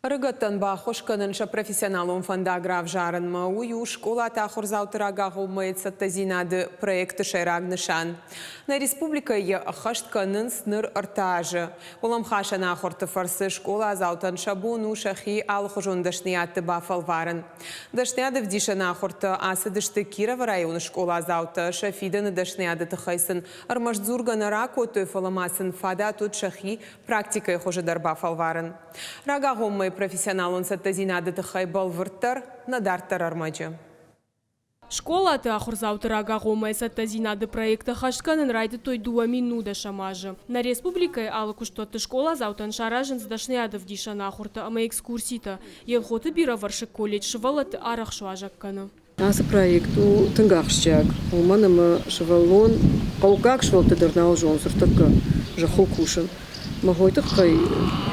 Рыгаттан ба хошканынша профессионалун фанда грав жарын мау школа тахур заутырага гумается тазинады проекты шайрагнышан. На республика е хаштканын сныр артажы. Улам хашана ахорты фарсы школа заутан шабуну шахи ал хужундашнияты бафалварын. Дашняды в дишана ахорты асы дышты Кирова районы школа заута шафиданы дашняды тахайсын армашдзурга на раку той фаламасын фада тут шахи практикой хожедар бафалварын. Рага гуммай профессионалун саттазинады тахай балвырттар надартар армаджы. Школа ты ахурзаутырага гомай саттазинады проекта хашканын райды той 2 минута шамажы. На республикой алы куштотты школа заутан шаражын задашняды в дишана ахурта ама экскурсита. Елхоты бира варшик колледж шывалаты арах шуажакканы. Асы проекту тынгахшчак. Уманама шывалон каукак швалты дырнал жон сыртыкка жаху кушын. Магойтыккай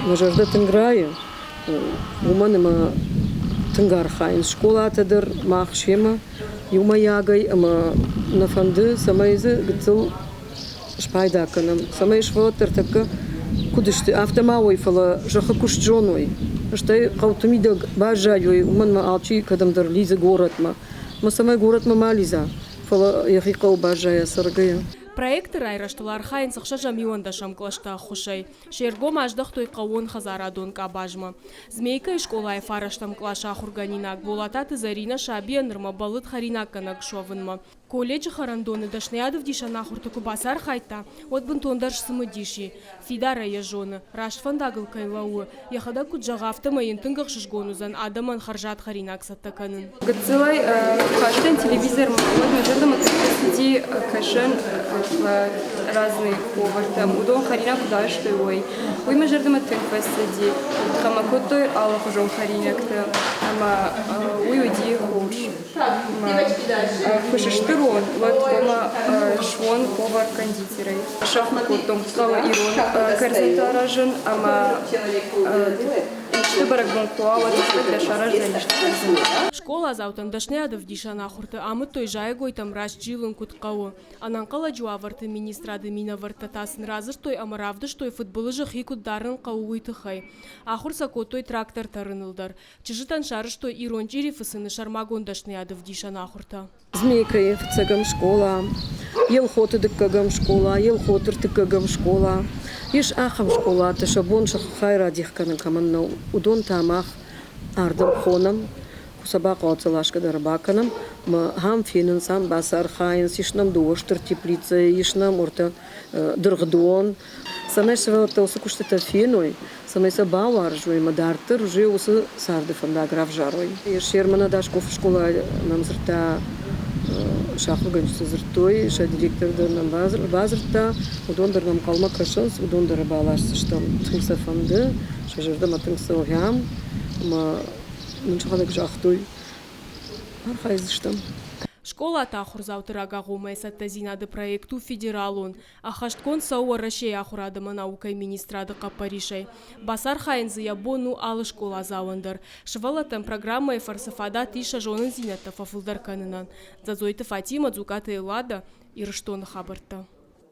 мажарда тынграйы. Уманама тынгархайн школа атадыр махшема. Юма ягай, ама на фанды самайзы гыцыл шпайдаканым. Самай швалатыр такка кудышты автомауй фала жаха кушджоной. Штай каутумидаг бажайой, уманма алчи кадамдар лиза городма. Ма самай городма мализа. Фала яхикау бажая саргая. Проекты райраштылар хайын сықша жамионда шамклашта хушай. Шерго маждах той қауын хазарадон кабажма. Змейка школай фараштам клаша хурганинак. Болататы зарина шабия нырма балыт харинакканак шовынма. Колледж харандоны дашнаядов дишана хуртаку басар хайта. От бунтондар шсымы диши. Фидара ежоны. Раш фандагыл кайлауы. Яхада куджагавта майын тынгах шишгонузан адаман харжат харинак саттаканын. Гыцылай хаштен телевизор мы жадам сиди кашен разные повар там удон харина куда что ой мы жадам тенфасиди хамакотой алла хожон харинакта ама уйди хуш фашштырон вот кома швон повар кондитерой шахмакотом слава ирон карзентаражен ама Школа заутан дашнядов дишана хурты амы той жай гойтам раш джилын куткау. Ананкала жуаварты министрады мина вартатасын разыш той амаравдыш той футболы жы хикут дарын қауы тыхай. Ахурса той трактор тарынылдар. Чыжытан шарыш той ирончири фысыны шармагон дашнядов дишана хурта. Змейка цегам школа, елхоты дыккагам школа, елхотыр тыккагам школа. Еш ахам школа, ты шабон шахайра дихканы каманна удон тамах ардам хонам, кусабак оцелашка дарбаканам, ма хам финен сам басар хайн, сишнам доштыр теплица, ишнам орта дыргдон. Самай шевелта усы куштета феной, самай сабау аржуй, мадартыр уже усы сарды фандаграф жарой. Еш ермана дашков школа нам зрта шахуган зртой, ша директор нам базрта, удондар нам калма кашанс, удондар балашсы штам тыңса фанды, ша жерда матыңса огям, ма мунчахадак жахтой, архайз штам. Школа тахур заутырага гумай саттазинады проекту федералун. Ахашткон сауа рашей ахурадыма наукай министрады капаришай. Басар хайнзы ябону алы школа зауындар. Шывалатан программай фарсафада тиша жонын зинетта фафылдар канынан. Зазойты Фатима дзукаты лада ирыштоны хабарта.